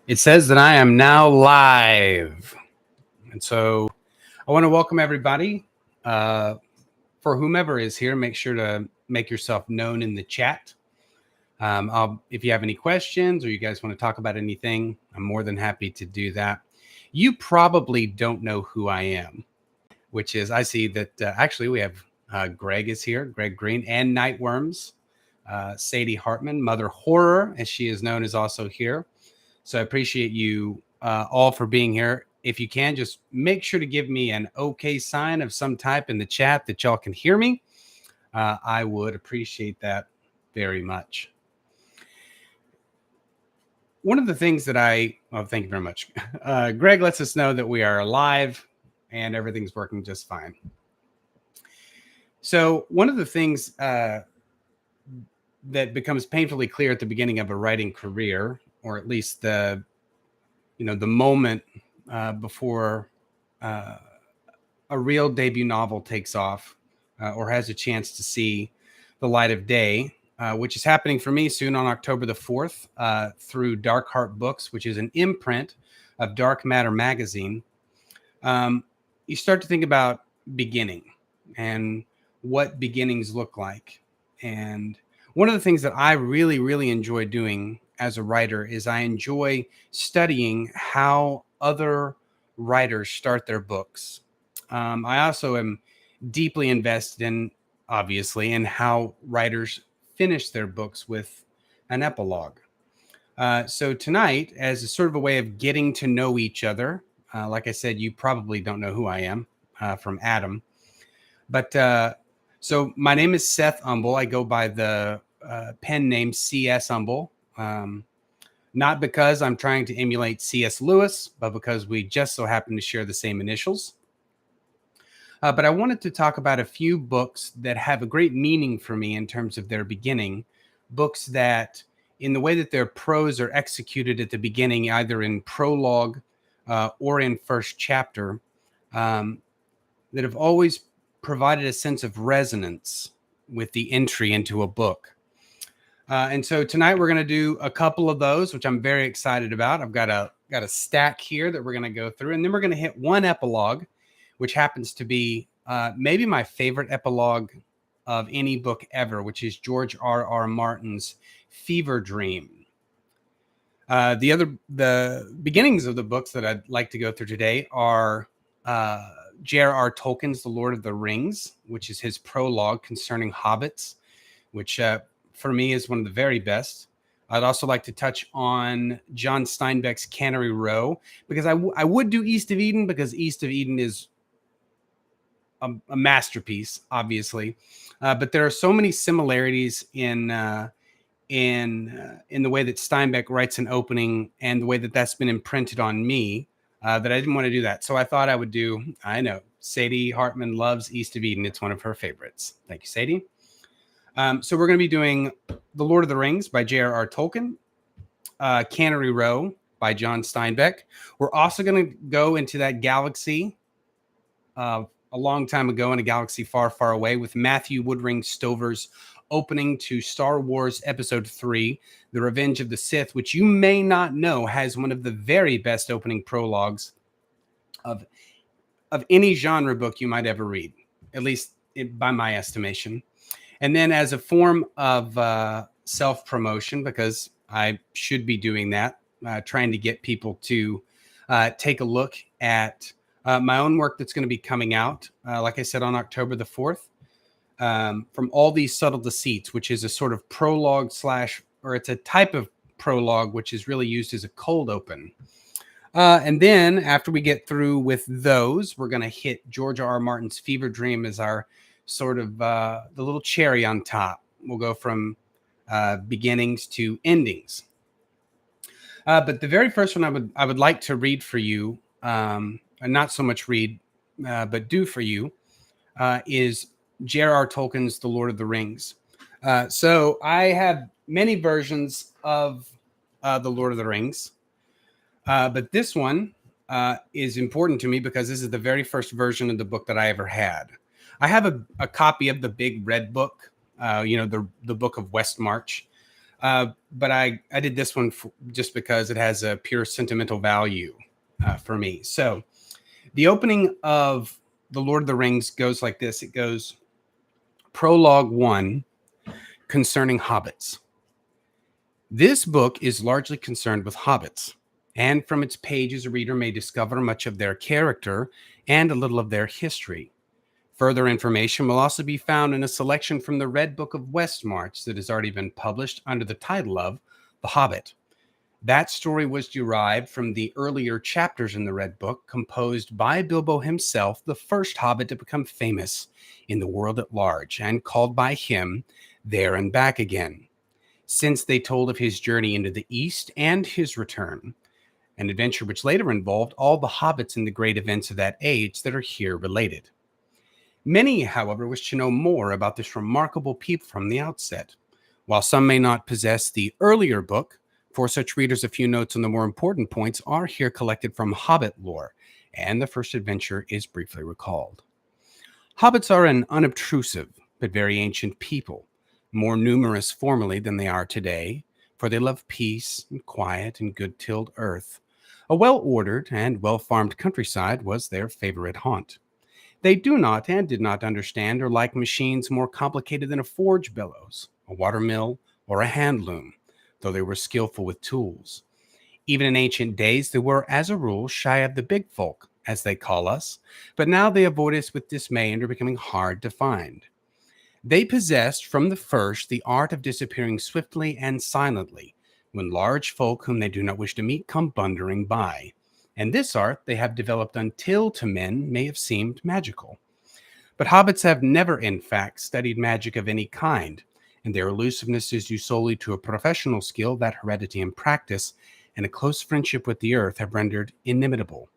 It says that I am now live. And so I want to welcome everybody. For whomever is here, make sure to make yourself known in the chat. If you have any questions or you guys want to talk about anything, I'm more than happy to do that. You probably don't know who I am, which is I see that actually we have Greg is here, Greg Green, and Nightworms. Sadie Hartman, Mother Horror, as she is known, is also here. So I appreciate you all for being here. If you can, just make sure to give me an okay sign of some type in the chat that y'all can hear me. I would appreciate that very much. One of the things that thank you very much. Greg lets us know that we are live and everything's working just fine. So one of the things that becomes painfully clear at the beginning of a writing career, or at least the moment before a real debut novel takes off or has a chance to see the light of day, which is happening for me soon on October the 4th through Dark Heart Books, which is an imprint of Dark Matter magazine. You start to think about beginning and what beginnings look like. And one of the things that I really, really enjoy doing as a writer is I enjoy studying how other writers start their books. I also am deeply invested in, obviously, in how writers finish their books with an epilogue. So tonight, as a sort of a way of getting to know each other, like I said, you probably don't know who I am from Adam. But so my name is Seth Umble. I go by the pen name C.S. Umble. Not because I'm trying to emulate C.S. Lewis, but because we just so happen to share the same initials. But I wanted to talk about a few books that have a great meaning for me in terms of their beginning. Books that, in the way that their prose are executed at the beginning, either in prologue or in first chapter, that have always provided a sense of resonance with the entry into a book. And so tonight we're going to do a couple of those, which I'm very excited about. I've got a stack here that we're going to go through, and then we're going to hit one epilogue, which happens to be maybe my favorite epilogue of any book ever, which is George R.R. Martin's Fever Dream. The beginnings of the books that I'd like to go through today are J.R.R. Tolkien's The Lord of the Rings, which is his prologue concerning hobbits, which for me is one of the very best. I'd also like to touch on John Steinbeck's Cannery Row, because I would do East of Eden, because East of Eden is a masterpiece, obviously. But there are so many similarities in the way that Steinbeck writes an opening and the way that that's been imprinted on me that I didn't want to do that. So I thought I would do, I know, Sadie Hartman loves East of Eden. It's one of her favorites. Thank you, Sadie. So we're going to be doing The Lord of the Rings by J.R.R. Tolkien, Cannery Row by John Steinbeck. We're also going to go into that galaxy a long time ago in a galaxy far, far away with Matthew Woodring Stover's opening to Star Wars Episode 3, The Revenge of the Sith, which you may not know has one of the very best opening prologues of any genre book you might ever read, at least by my estimation. And then as a form of self-promotion, because I should be doing that, trying to get people to take a look at my own work that's going to be coming out, like I said, on October the 4th, from All These Subtle Deceits, which is a sort of prologue or it's a type of prologue which is really used as a cold open. And then after we get through with those, we're going to hit George R.R. Martin's Fever Dream as our sort of the little cherry on top. We'll go from beginnings to endings. But the very first one I would like to read for you, and not so much read, but do for you, is J.R.R. Tolkien's The Lord of the Rings. So I have many versions of The Lord of the Rings, but this one is important to me because this is the very first version of the book that I ever had. I have a copy of the big red book, the Book of Westmarch, But I did this one just because it has a pure sentimental value for me. So the opening of The Lord of the Rings goes like this. It goes, Prologue 1, concerning hobbits. This book is largely concerned with hobbits, and from its pages a reader may discover much of their character and a little of their history. Further information will also be found in a selection from the Red Book of Westmarch that has already been published under the title of The Hobbit. That story was derived from the earlier chapters in the Red Book, composed by Bilbo himself, the first hobbit to become famous in the world at large, and called by him There and Back Again, since they told of his journey into the East and his return, an adventure which later involved all the hobbits in the great events of that age that are here related. Many, however, wish to know more about this remarkable people from the outset. While some may not possess the earlier book, for such readers, a few notes on the more important points are here collected from Hobbit lore, and the first adventure is briefly recalled. Hobbits are an unobtrusive but very ancient people, more numerous formerly than they are today, for they love peace and quiet and good-tilled earth. A well-ordered and well-farmed countryside was their favorite haunt. They do not and did not understand or like machines more complicated than a forge bellows, a water mill, or a hand loom, though they were skillful with tools. Even in ancient days, they were, as a rule, shy of the big folk, as they call us, but now they avoid us with dismay and are becoming hard to find. They possessed from the first the art of disappearing swiftly and silently when large folk whom they do not wish to meet come blundering by. And this art they have developed until to men may have seemed magical. But hobbits have never, in fact, studied magic of any kind, and their elusiveness is due solely to a professional skill that heredity and practice and a close friendship with the earth have rendered inimitable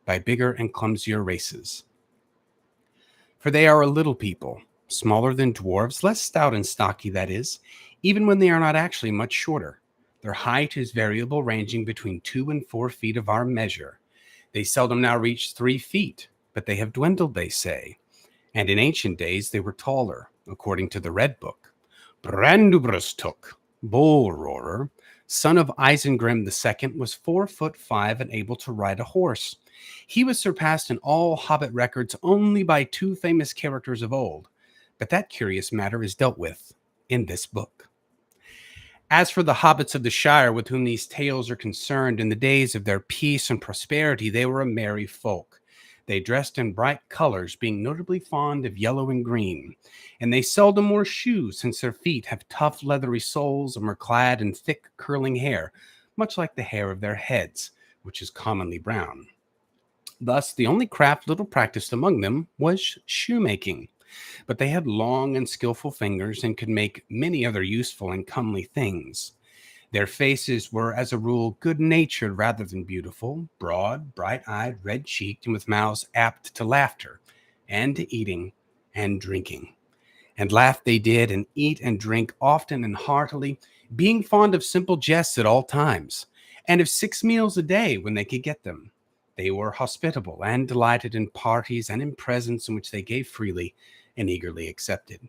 by bigger and clumsier races. For they are a little people, smaller than dwarves, less stout and stocky, that is, even when they are not actually much shorter. Their height is variable, ranging between 2 and 4 feet of our measure. They seldom now reach 3 feet, but they have dwindled, they say, and in ancient days they were taller, according to the Red Book. Brandubrastuk, Bull Roarer, son of Isengrim II, was 4'5" and able to ride a horse. He was surpassed in all Hobbit records only by 2 famous characters of old, but that curious matter is dealt with in this book. As for the hobbits of the Shire with whom these tales are concerned, in the days of their peace and prosperity, they were a merry folk. They dressed in bright colors, being notably fond of yellow and green, and they seldom wore shoes, since their feet have tough leathery soles and were clad in thick curling hair, much like the hair of their heads, which is commonly brown. Thus, the only craft little practiced among them was shoemaking, but they had long and skillful fingers and could make many other useful and comely things. Their faces were, as a rule, good-natured rather than beautiful, broad, bright-eyed, red-cheeked, and with mouths apt to laughter, and to eating and drinking. And laugh they did, and eat and drink often and heartily, being fond of simple jests at all times, and of 6 meals a day when they could get them. They were hospitable and delighted in parties and in presents in which they gave freely and eagerly accepted.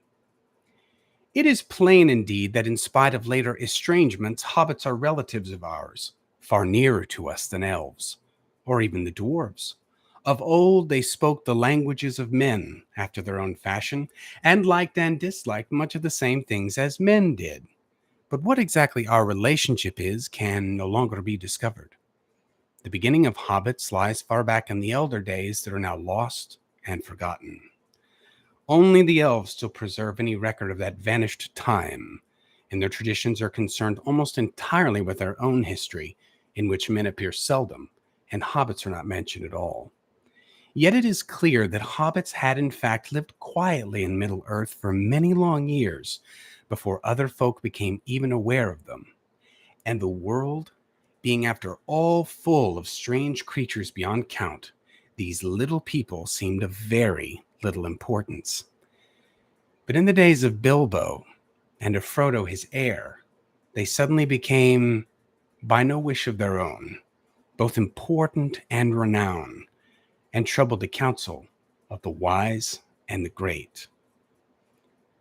It is plain, indeed, that in spite of later estrangements, hobbits are relatives of ours, far nearer to us than elves, or even the dwarves. Of old they spoke the languages of men after their own fashion, and liked and disliked much of the same things as men did. But what exactly our relationship is can no longer be discovered. The beginning of hobbits lies far back in the elder days that are now lost and forgotten. Only the elves still preserve any record of that vanished time, and their traditions are concerned almost entirely with their own history, in which men appear seldom, and hobbits are not mentioned at all. Yet it is clear that hobbits had in fact lived quietly in Middle-earth for many long years before other folk became even aware of them, and the world being after all full of strange creatures beyond count, these little people seemed of very little importance. But in the days of Bilbo and of Frodo his heir, they suddenly became, by no wish of their own, both important and renowned, and troubled the counsel of the wise and the great.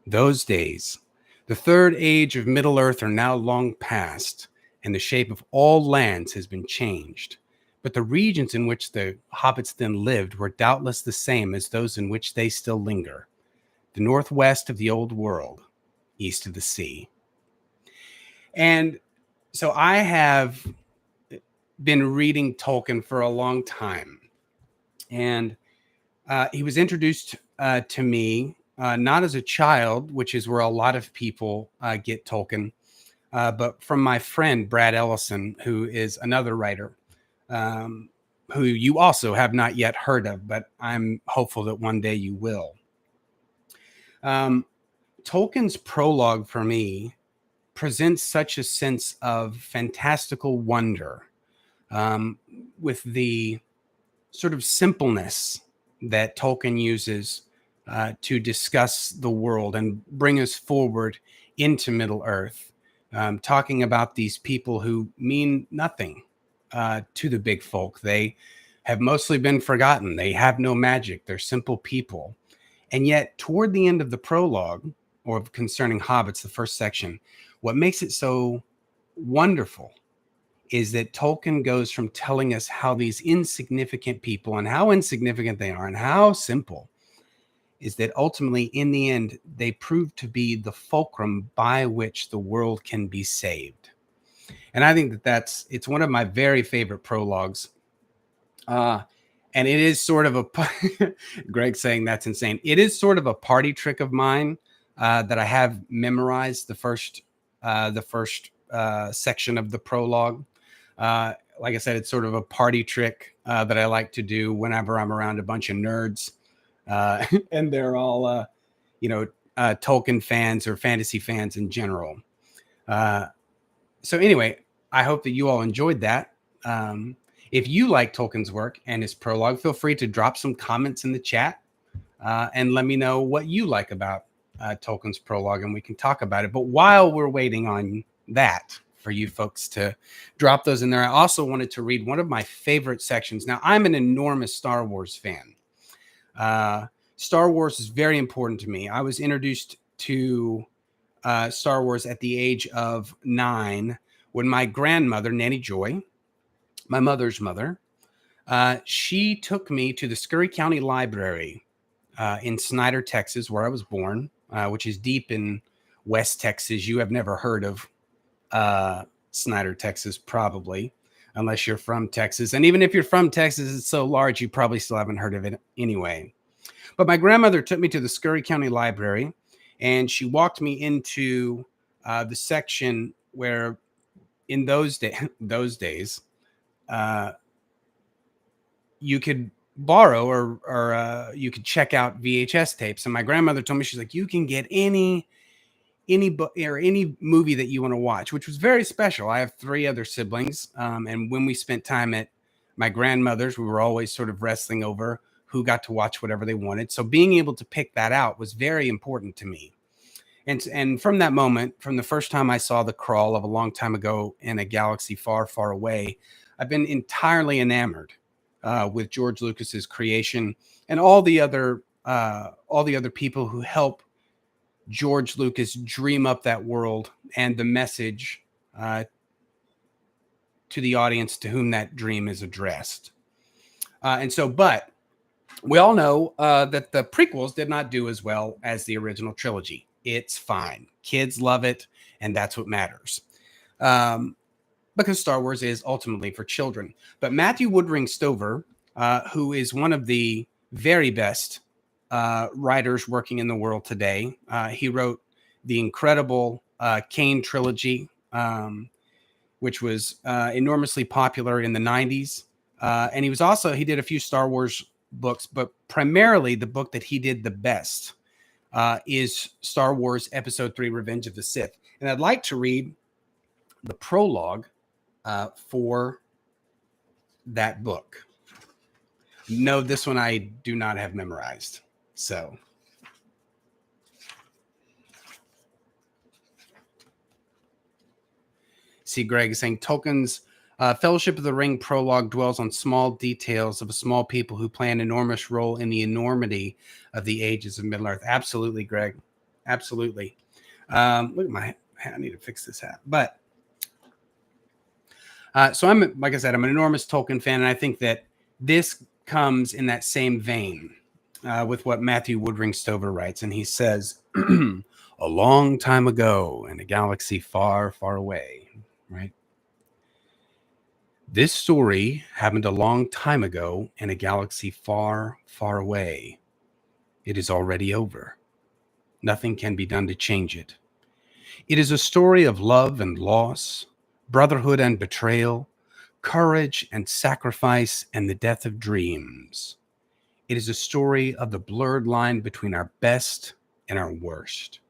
Those days The third age of Middle Earth are now long past, and the shape of all lands has been changed. But the regions in which the hobbits then lived were doubtless the same as those in which they still linger. The northwest of the old world, east of the sea. And so I have been reading Tolkien for a long time. And he was introduced to me not as a child, which is where a lot of people get Tolkien, but from my friend Brad Ellison, who is another writer who you also have not yet heard of, but I'm hopeful that one day you will. Tolkien's prologue for me presents such a sense of fantastical wonder with the sort of simpleness that Tolkien uses to discuss the world and bring us forward into Middle Earth, talking about these people who mean nothing to the big folk. They have mostly been forgotten. They have no magic. They're simple people. And yet, toward the end of the prologue, or concerning hobbits, the first section, what makes it so wonderful is that Tolkien goes from telling us how these insignificant people and how insignificant they are and how simple, is that ultimately, in the end, they prove to be the fulcrum by which the world can be saved. And I think that it's one of my very favorite prologues. And it is sort of a Greg saying that's insane. It is sort of a party trick of mine that I have memorized the first section of the prologue. Like I said, it's sort of a party trick that I like to do whenever I'm around a bunch of nerds, and they're all Tolkien fans or fantasy fans in general. So anyway, I hope that you all enjoyed that. If you like Tolkien's work and his prologue, feel free to drop some comments in the chat and let me know what you like about Tolkien's prologue, and we can talk about it. But while we're waiting on that for you folks to drop those in there, I also wanted to read one of my favorite sections. Now, I'm an enormous Star Wars fan. Star Wars is very important to me. I was introduced to Star Wars at the age of 9 when my grandmother, Nanny Joy, my mother's mother, she took me to the Scurry County Library in Snyder, Texas, where I was born, which is deep in West Texas. You have never heard of Snyder, Texas, probably, unless you're from Texas. And even if you're from Texas, it's so large, you probably still haven't heard of it anyway. But my grandmother took me to the Scurry County Library, and she walked me into the section where in those days, you could borrow or you could check out VHS tapes. And my grandmother told me, she's like, you can get any book or any movie that you want to watch, which was very special. I have 3 other siblings. And when we spent time at my grandmother's, we were always sort of wrestling over who got to watch whatever they wanted. So being able to pick that out was very important to me. And from that moment, from the first time I saw The Crawl of a long time ago in a galaxy far, far away, I've been entirely enamored with George Lucas's creation and all the other people who help George Lucas dream up that world and the message to the audience to whom that dream is addressed. But we all know that the prequels did not do as well as the original trilogy. It's fine. Kids love it, and that's what matters. Because Star Wars is ultimately for children. But Matthew Woodring Stover, who is one of the very best writers working in the world today, he wrote the incredible Kane trilogy, which was enormously popular in the 90s. And he did a few Star Wars books, but primarily the book that he did the best is Star Wars Episode 3, Revenge of the Sith. And I'd like to read the prologue for that book. No, this one I do not have memorized. So see, Greg is saying Tolkien's Fellowship of the Ring prologue dwells on small details of a small people who play an enormous role in the enormity of the ages of Middle-earth. Absolutely, Greg. Absolutely. Look at my hat. I need to fix this hat. But so like I said, I'm an enormous Tolkien fan, and I think that this comes in that same vein with what Matthew Woodring Stover writes. And he says, a long time ago in a galaxy far, far away, right? This story happened a long time ago in a galaxy far, far away. It is already over. Nothing can be done to change it. It is a story of love and loss, brotherhood and betrayal, courage and sacrifice, and the death of dreams. It is a story of the blurred line between our best and our worst.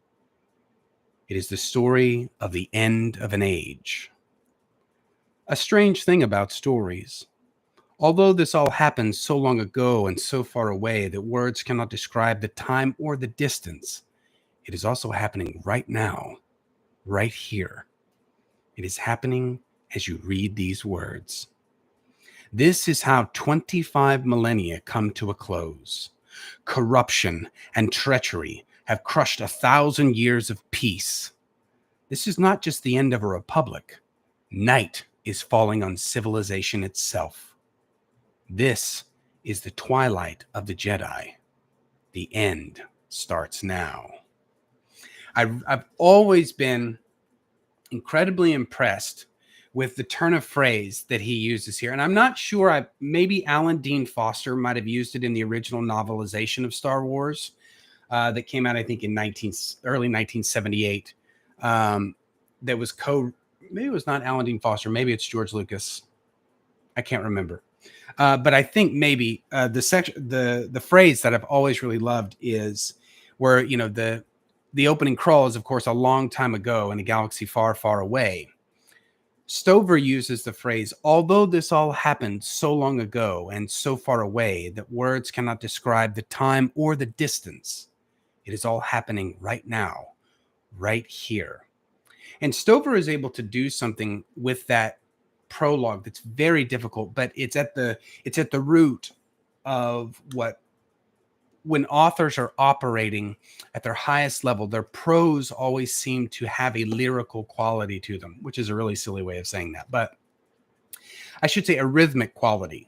It is the story of the end of an age. A strange thing about stories. Although this all happened so long ago and so far away that words cannot describe the time or the distance, it is also happening right now, right here. It is happening as you read these words. This is how 25 millennia come to a close. Corruption and treachery have crushed 1,000 years of peace. This is not just the end of a republic. Night is falling on civilization itself. This is the twilight of the Jedi. The end starts now. I've always been incredibly impressed with the turn of phrase that he uses here. And I'm not sure, maybe Alan Dean Foster might have used it in the original novelization of Star Wars that came out, I think, in early 1978. That was maybe it was not Alan Dean Foster. Maybe it's George Lucas. I can't remember. But I think maybe the phrase that I've always really loved is where, you know, the opening crawl is, of course, a long time ago in a galaxy far, far away. Stover uses the phrase, although this all happened so long ago and so far away that words cannot describe the time or the distance, it is all happening right now, right here. And Stover is able to do something with that prologue that's very difficult, but it's at the root of what, when authors are operating at their highest level, their prose always seem to have a lyrical quality to them, which is a really silly way of saying that, but I should say a rhythmic quality.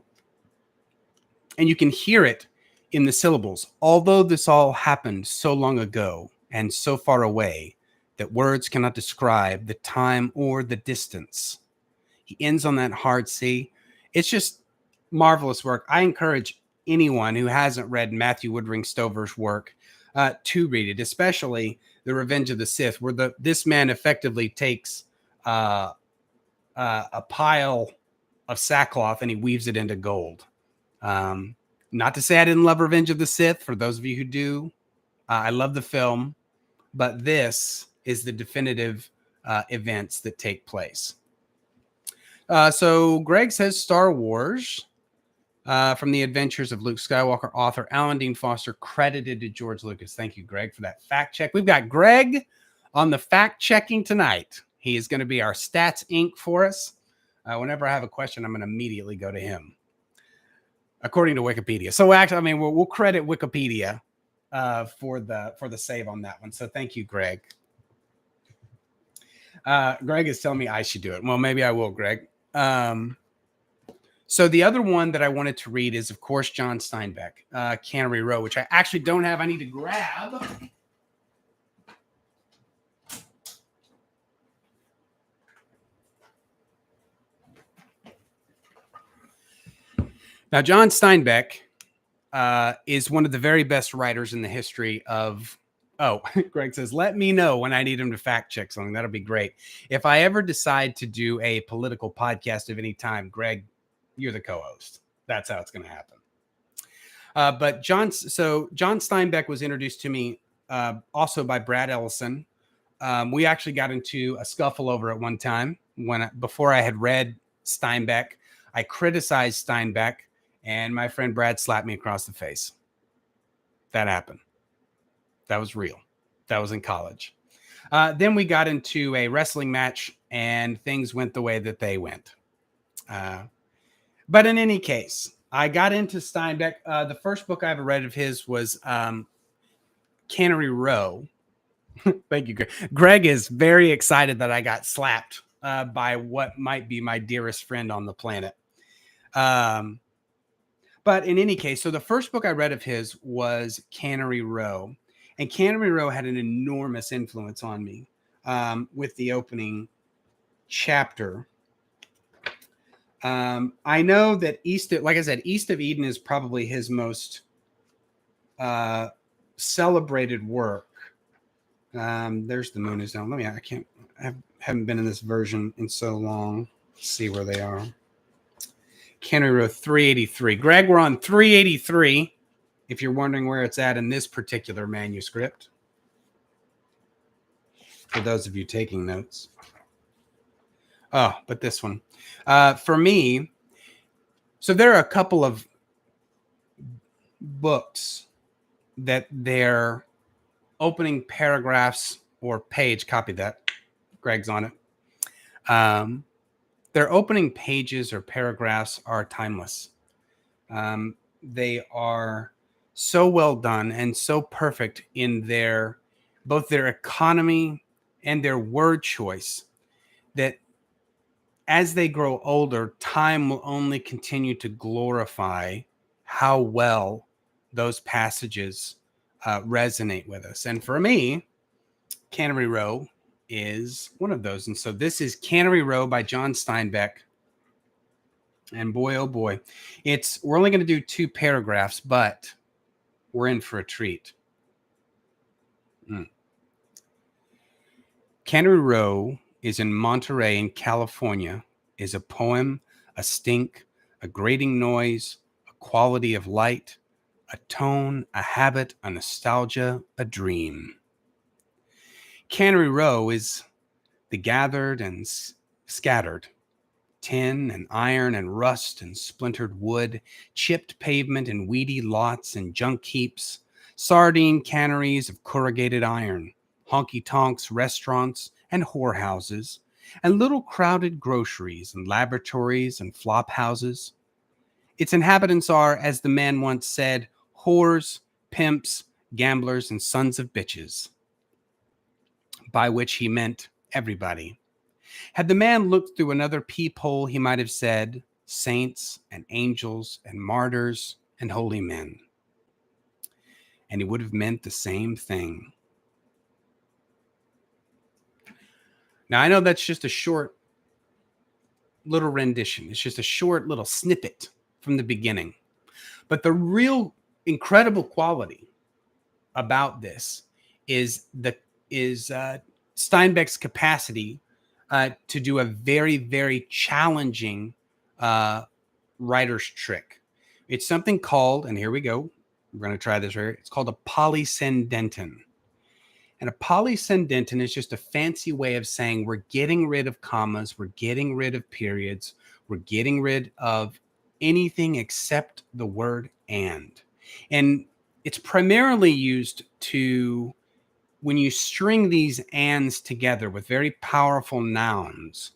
And you can hear it in the syllables. Although this all happened so long ago and so far away that words cannot describe the time or the distance. He ends on that hard C. It's just marvelous work. I encourage anyone who hasn't read Matthew Woodring Stover's work to read it, especially The Revenge of the Sith, where this man effectively takes a pile of sackcloth and he weaves it into gold. Not to say I didn't love Revenge of the Sith. For those of you who do, I love the film, but this is the definitive events that take place. So Greg says Star Wars from the Adventures of Luke Skywalker, author Alan Dean Foster, credited to George Lucas. Thank you, Greg, for that fact check. We've got Greg on the fact checking tonight. He is going to be our Stats Inc. for us. Whenever I have a question, I'm going to immediately go to him, according to Wikipedia. So actually, I mean, we'll credit Wikipedia for the save on that one. So thank you, Greg. Greg is telling me I should do it. Well, maybe I will, Greg. So the other one that I wanted to read is, of course, John Steinbeck, Cannery Row, which I actually don't have. I need to grab. Now, John Steinbeck is one of the very best writers in the history of... Oh, Greg says, let me know when I need him to fact check something. That'll be great. If I ever decide to do a political podcast of any time, Greg, you're the co-host. That's how it's going to happen. But John Steinbeck was introduced to me also by Brad Ellison. We actually got into a scuffle over it one time before I had read Steinbeck. I criticized Steinbeck, and my friend Brad slapped me across the face. That happened. That was real. That was in college. Then we got into a wrestling match, and things went the way that they went. But in any case, I got into Steinbeck. The first book I ever read of his was Cannery Row. Thank you, Greg. Greg is very excited that I got slapped by what might be my dearest friend on the planet. But in any case, so the first book I read of his was Cannery Row. And Cannery Row had an enormous influence on me with the opening chapter. I know that like I said, East of Eden is probably his most celebrated work. There's the moon is down. I haven't been in this version in so long. Let's see where they are. Cannery Row 383. Greg, we're on 383. If you're wondering where it's at in this particular manuscript, for those of you taking notes. Oh, but this one. For me, so there are a couple of books that their opening paragraphs or page, copy that, Greg's on it. Their opening pages or paragraphs are timeless. They are so well done and so perfect in both their economy and their word choice that as they grow older, time will only continue to glorify how well those passages resonate with us. And for me, Cannery Row is one of those. And so this is Cannery Row by John Steinbeck. And boy, oh boy, we're only going to do 2 paragraphs, but we're in for a treat. Cannery Row is in Monterey in California, is a poem, a stink, a grating noise, a quality of light, a tone, a habit, a nostalgia, a dream. Cannery Row is the gathered and scattered tin and iron and rust and splintered wood, chipped pavement and weedy lots and junk heaps, sardine canneries of corrugated iron, honky-tonks, restaurants, and whorehouses, and little crowded groceries and laboratories and flop houses. Its inhabitants are, as the man once said, whores, pimps, gamblers, and sons of bitches, by which he meant everybody. Had the man looked through another peephole, he might have said saints and angels and martyrs and holy men. And he would have meant the same thing. Now, I know that's just a short little rendition. It's just a short little snippet from the beginning. But the real incredible quality about this is Steinbeck's capacity to do a very, very challenging writer's trick. It's something called, and here we go, we're going to try this right. It's called a polysyndeton. And a polysyndeton is just a fancy way of saying we're getting rid of commas, we're getting rid of periods, we're getting rid of anything except the word and. And it's primarily used to, when you string these ands together with very powerful nouns,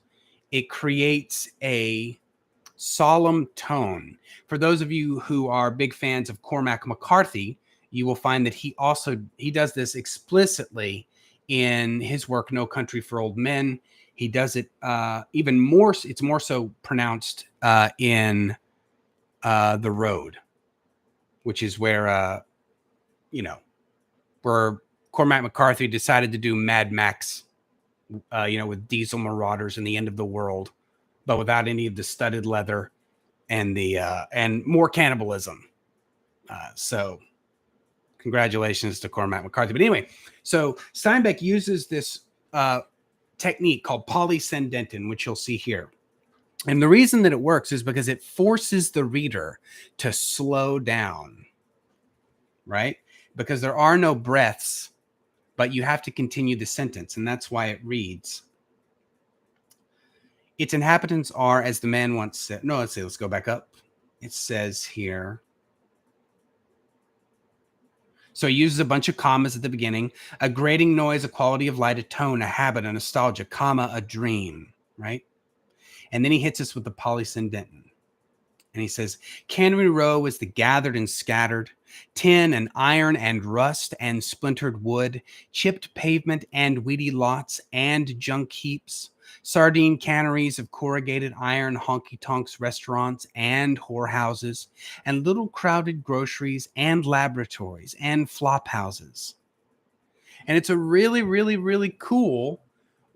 it creates a solemn tone. For those of you who are big fans of Cormac McCarthy, you will find that he does this explicitly in his work, No Country for Old Men. He does it even more. It's more so pronounced in The Road, which is where, where Cormac McCarthy decided to do Mad Max, with diesel marauders and the end of the world, but without any of the studded leather and and more cannibalism. So congratulations to Cormac McCarthy. But anyway, so Steinbeck uses this technique called polysyndeton, which you'll see here. And the reason that it works is because it forces the reader to slow down, right? Because there are no breaths, but you have to continue the sentence, and that's why it reads, its inhabitants are, as the man once said, let's go back up. It says here, so he uses a bunch of commas at the beginning, a grating noise, a quality of light, a tone, a habit, a nostalgia, comma, a dream, right? And then he hits us with the polysyndeton. And he says, Cannery Row is the gathered and scattered, tin and iron and rust and splintered wood, chipped pavement and weedy lots and junk heaps, sardine canneries of corrugated iron honky-tonks restaurants and whorehouses, and little crowded groceries and laboratories and flop houses. And it's a really, really, really cool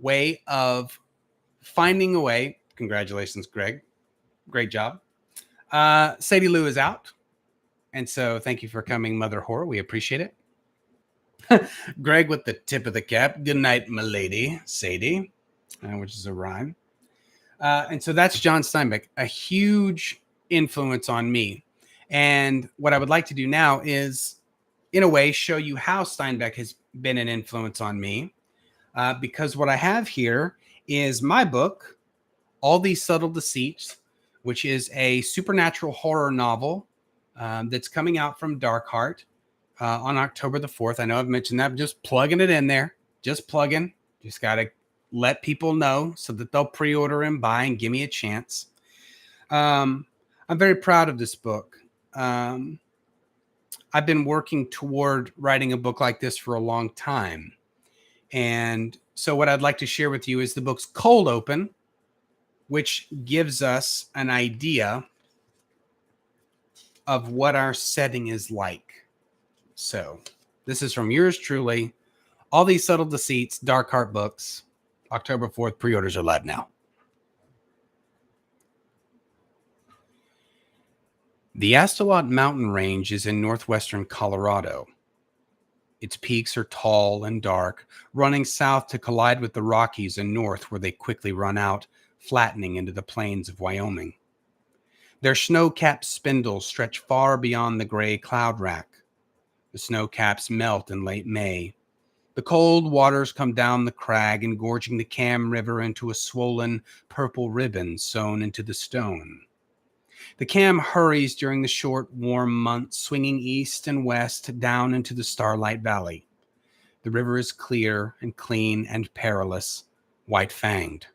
way of finding a way. Congratulations, Greg. Great job. Sadie Lou is out. And so thank you for coming, Mother Horror. We appreciate it. Greg with the tip of the cap. Good night, my lady, Sadie, which is a rhyme. And so that's John Steinbeck, a huge influence on me. And what I would like to do now is, in a way, show you how Steinbeck has been an influence on me. Because what I have here is my book, All These Subtle Deceits, which is a supernatural horror novel that's coming out from Dark Heart on October the 4th. I know I've mentioned that. I'm just plugging it in there. Just plugging. Just got to let people know so that they'll pre-order and buy and give me a chance. I'm very proud of this book. I've been working toward writing a book like this for a long time. And so what I'd like to share with you is the book's cold open, which gives us an idea of what our setting is like. So this is from yours truly, All These Subtle Deceits, Dark Heart Books, October 4th. Pre-orders are live now. The Astalot Mountain Range is in northwestern Colorado. Its peaks are tall and dark, running south to collide with the Rockies and north, where they quickly run out, flattening into the plains of Wyoming. Their snow-capped spindles stretch far beyond the gray cloud rack. The snow caps melt in late May. The cold waters come down the crag, engorging the Cam River into a swollen purple ribbon sewn into the stone. The Cam hurries during the short, warm months, swinging east and west down into the Starlight Valley. The river is clear and clean and perilous, white-fanged.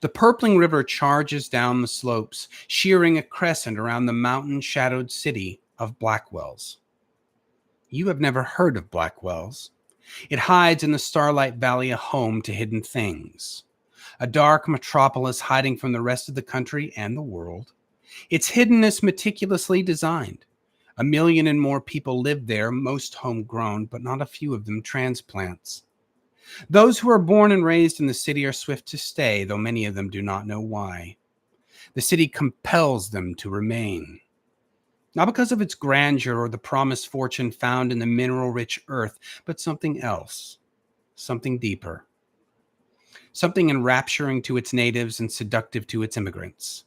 The purpling river charges down the slopes, shearing a crescent around the mountain-shadowed city of Blackwells. You have never heard of Blackwells. It hides in the Starlight Valley, a home to hidden things. A dark metropolis hiding from the rest of the country and the world. Its hiddenness meticulously designed. 1 million and more people live there, most homegrown, but not a few of them transplants. Those who are born and raised in the city are swift to stay, though many of them do not know why. The city compels them to remain. Not because of its grandeur or the promised fortune found in the mineral-rich earth, but something else, something deeper. Something enrapturing to its natives and seductive to its immigrants.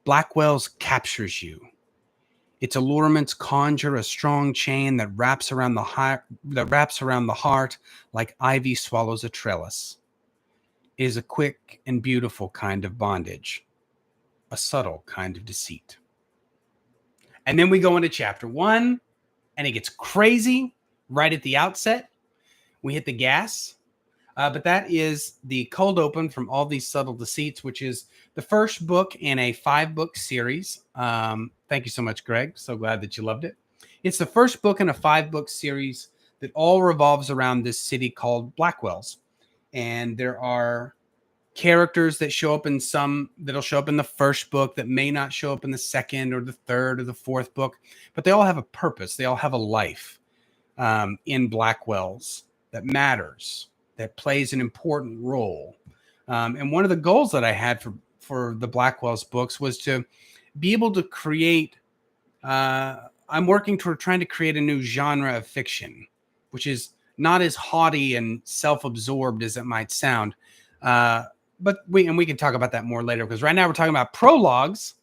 Blackwells captures you. Its allurements conjure a strong chain that wraps around the heart like ivy swallows a trellis. It is a quick and beautiful kind of bondage, a subtle kind of deceit. And then we go into chapter 1, and it gets crazy right at the outset. We hit the gas. But that is the cold open from All These Subtle Deceits, which is the first book in a 5-book series. Thank you so much, Greg. So glad that you loved it. It's the first book in a 5-book series that all revolves around this city called Blackwells. And there are characters that show up in some that'll show up in the first book that may not show up in the second or the third or the fourth book, but they all have a purpose. They all have a life in Blackwells that matters, that plays an important role. And one of the goals that I had for the Blackwells books was to be able to create, I'm working toward trying to create a new genre of fiction, which is not as haughty and self-absorbed as it might sound. But we can talk about that more later, because right now we're talking about prologues,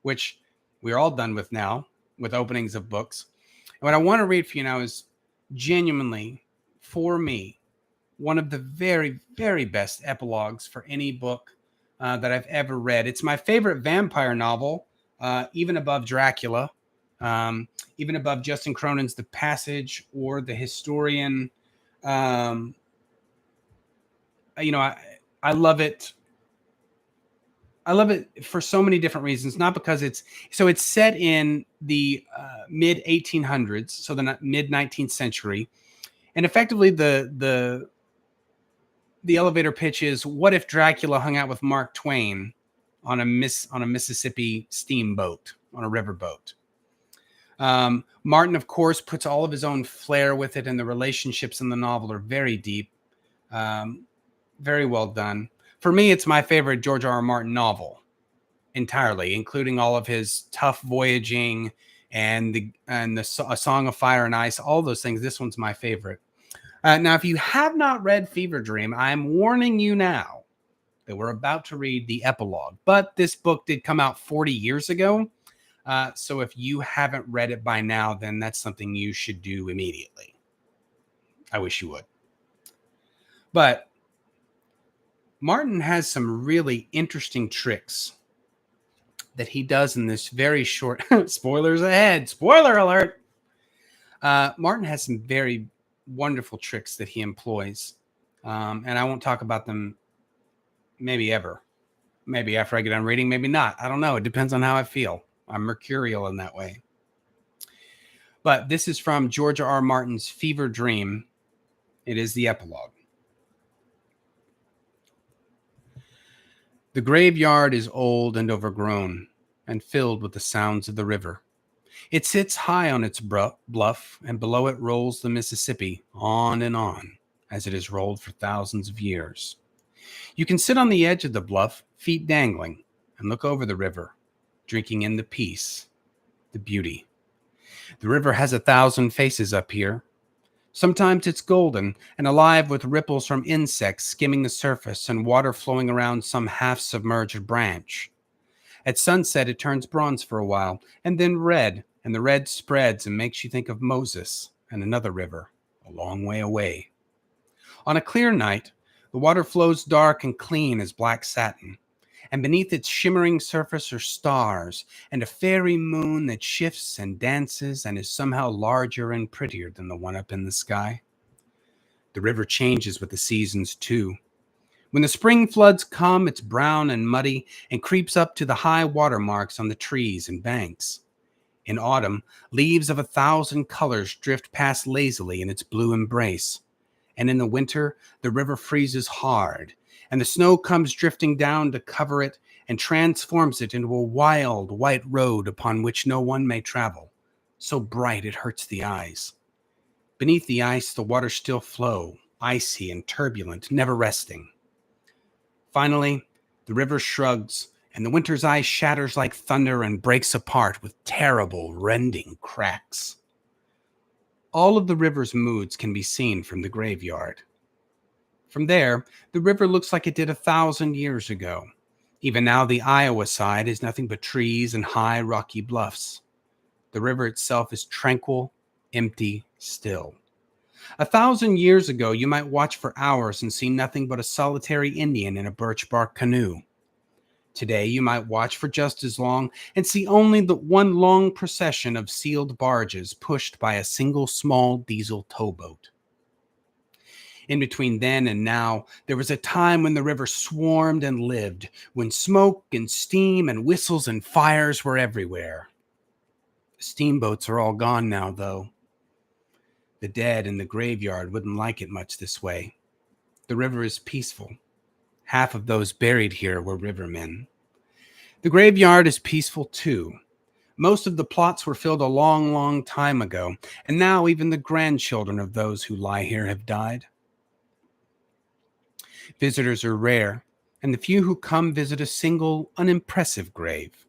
which we're all done with now, with openings of books. And what I want to read for you now is genuinely, for me, one of the very, very best epilogues for any book that I've ever read. It's my favorite vampire novel, even above Dracula, even above Justin Cronin's The Passage or The Historian. I love it I love it for so many different reasons. Not because it's set in the mid 1800s, so the mid 19th century, and effectively the elevator pitch is: what if Dracula hung out with Mark Twain on a Mississippi steamboat, on a riverboat? Martin, of course, puts all of his own flair with it, and the relationships in the novel are very deep, very well done. For me, it's my favorite George R. R. Martin novel entirely, including all of his tough voyaging and A Song of Fire and Ice, all those things. This one's my favorite. Now, if you have not read Fever Dream, I'm warning you now that we're about to read the epilogue. But this book did come out 40 years ago. So if you haven't read it by now, then that's something you should do immediately. I wish you would. But Martin has some really interesting tricks that he does in this very short... Spoilers ahead. Spoiler alert. Martin has some very wonderful tricks that he employs. And I won't talk about them maybe ever. Maybe after I get done reading, maybe not. I don't know. It depends on how I feel. I'm mercurial in that way. But this is from George R. R. Martin's Fever Dream. It is the epilogue. The graveyard is old and overgrown and filled with the sounds of the river. It sits high on its bluff, and below it rolls the Mississippi on and on, as it has rolled for thousands of years. You can sit on the edge of the bluff, feet dangling, and look over the river, drinking in the peace, the beauty. The river has 1,000 faces up here. Sometimes it's golden and alive with ripples from insects skimming the surface and water flowing around some half-submerged branch. At sunset, it turns bronze for a while, and then red, and the red spreads and makes you think of Moses and another river a long way away. On a clear night, the water flows dark and clean as black satin, and beneath its shimmering surface are stars and a fairy moon that shifts and dances and is somehow larger and prettier than the one up in the sky. The river changes with the seasons, too. When the spring floods come, it's brown and muddy and creeps up to the high water marks on the trees and banks. In autumn, leaves of 1,000 colors drift past lazily in its blue embrace. And in the winter, the river freezes hard, and the snow comes drifting down to cover it and transforms it into a wild white road upon which no one may travel, so bright it hurts the eyes. Beneath the ice, the waters still flow, icy and turbulent, never resting. Finally, the river shrugs, and the winter's ice shatters like thunder and breaks apart with terrible, rending cracks. All of the river's moods can be seen from the graveyard. From there, the river looks like it did 1,000 years ago. Even now, the Iowa side is nothing but trees and high, rocky bluffs. The river itself is tranquil, empty, still. 1,000 years ago, you might watch for hours and see nothing but a solitary Indian in a birch bark canoe. Today, you might watch for just as long and see only the one long procession of sealed barges pushed by a single small diesel towboat. In between then and now, there was a time when the river swarmed and lived, when smoke and steam and whistles and fires were everywhere. The steamboats are all gone now, though. The dead in the graveyard wouldn't like it much this way. The river is peaceful. Half of those buried here were rivermen. The graveyard is peaceful, too. Most of the plots were filled a long, long time ago, and now even the grandchildren of those who lie here have died. Visitors are rare, and the few who come visit a single, unimpressive grave.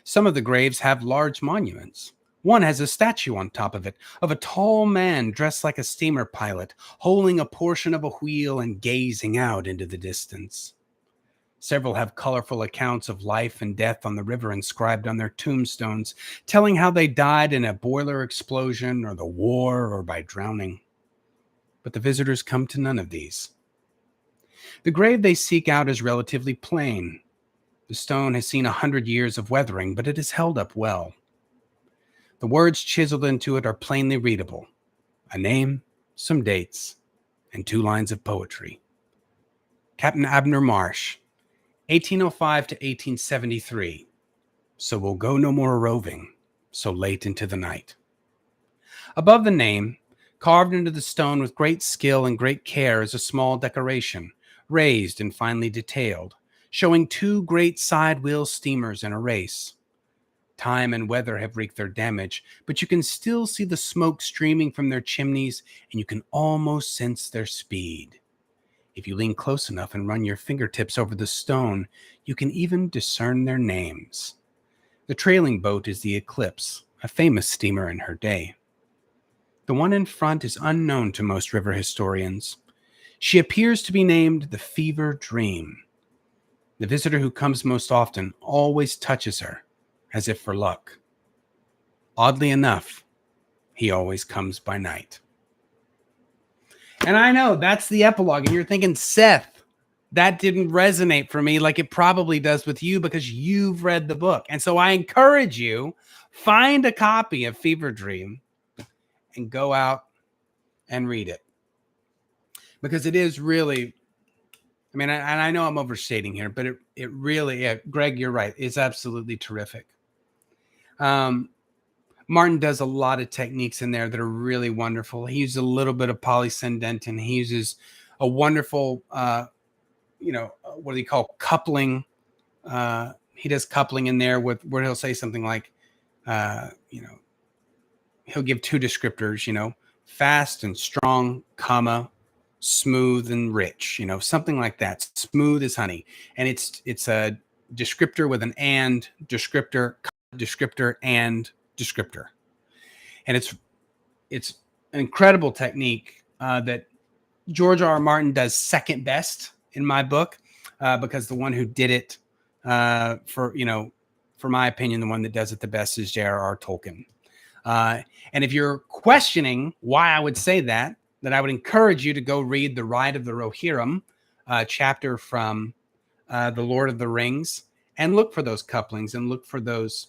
Some of the graves have large monuments. One has a statue on top of it of a tall man dressed like a steamer pilot, holding a portion of a wheel and gazing out into the distance. Several have colorful accounts of life and death on the river inscribed on their tombstones, telling how they died in a boiler explosion or the war or by drowning. But the visitors come to none of these. The grave they seek out is relatively plain. The stone has seen 100 years of weathering, but it has held up well. The words chiseled into it are plainly readable. A name, some dates, and 2 lines of poetry. Captain Abner Marsh, 1805 to 1873. So we'll go no more roving so late into the night. Above the name, carved into the stone with great skill and great care, is a small decoration, raised and finely detailed, showing two great side wheel steamers in a race. Time and weather have wreaked their damage, but you can still see the smoke streaming from their chimneys, and you can almost sense their speed. If you lean close enough and run your fingertips over the stone, you can even discern their names. The trailing boat is the Eclipse, a famous steamer in her day. The one in front is unknown to most river historians. She appears to be named the Fever Dream. The visitor who comes most often always touches her, as if for luck. Oddly enough, he always comes by night. And I know that's the epilogue, and you're thinking, Seth, that didn't resonate for me like it probably does with you because you've read the book. And so I encourage you, find a copy of Fever Dream and go out and read it. Because it is really, I mean, and I know I'm overstating here, but it really, yeah, Greg, you're right. It's absolutely terrific. Martin does a lot of techniques in there that are really wonderful. He uses a little bit of polysyndenton. He uses a wonderful, what do you call coupling? He does coupling in there where he'll say something like, he'll give two descriptors, fast and strong, comma, smooth and rich, something like that. Smooth as honey. And it's a descriptor with an and, descriptor, and descriptor. And it's an incredible technique that George R. R. Martin does second best in my book, because the one who did it, for my opinion, the one that does it the best is J.R.R. Tolkien. And if you're questioning why I would say that, then I would encourage you to go read The Ride of the Rohirrim, chapter from The Lord of the Rings, and look for those couplings and look for those,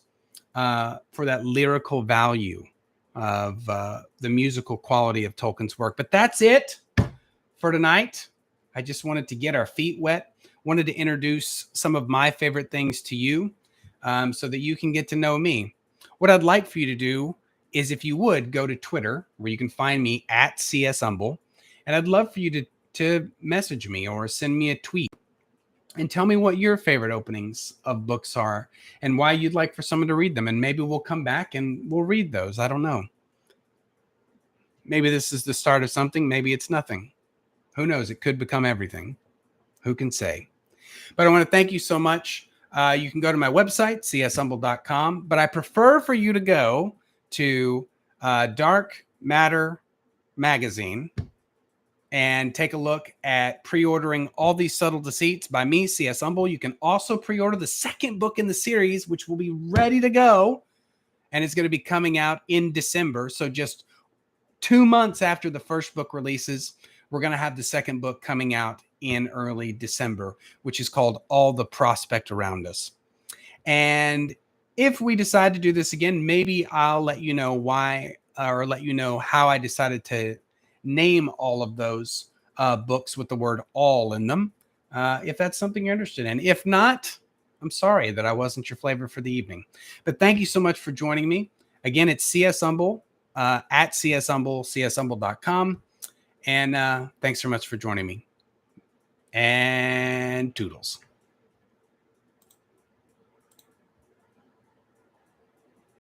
for that lyrical value of the musical quality of Tolkien's work. But that's it for tonight. I just wanted to get our feet wet, wanted to introduce some of my favorite things to you, so that you can get to know me. What I'd like for you to do is, if you would, go to Twitter, where you can find me at CS Humble, and I'd love for you to message me or send me a tweet and tell me what your favorite openings of books are and why you'd like for someone to read them. And maybe we'll come back and we'll read those. I don't know. Maybe this is the start of something. Maybe it's nothing. Who knows? It could become everything. Who can say? But I want to thank you so much. You can go to my website, cshumble.com, but I prefer for you to go to Dark Matter Magazine and take a look at pre-ordering All These Subtle Deceits by me, CS Humble. You can also pre-order the second book in the series, which will be ready to go, and it's going to be coming out in December. So just 2 months after the first book releases, we're going to have the second book coming out in early December, which is called All the Prospect Around Us. And if we decide to do this again, maybe I'll let you know why, or let you know how I decided to name all of those books with the word all in them, if that's something you're interested in. If not, I'm sorry that I wasn't your flavor for the evening. But thank you so much for joining me. Again, it's CS Humble, at CS Humble, cshumble.com. And thanks so much for joining me. And toodles.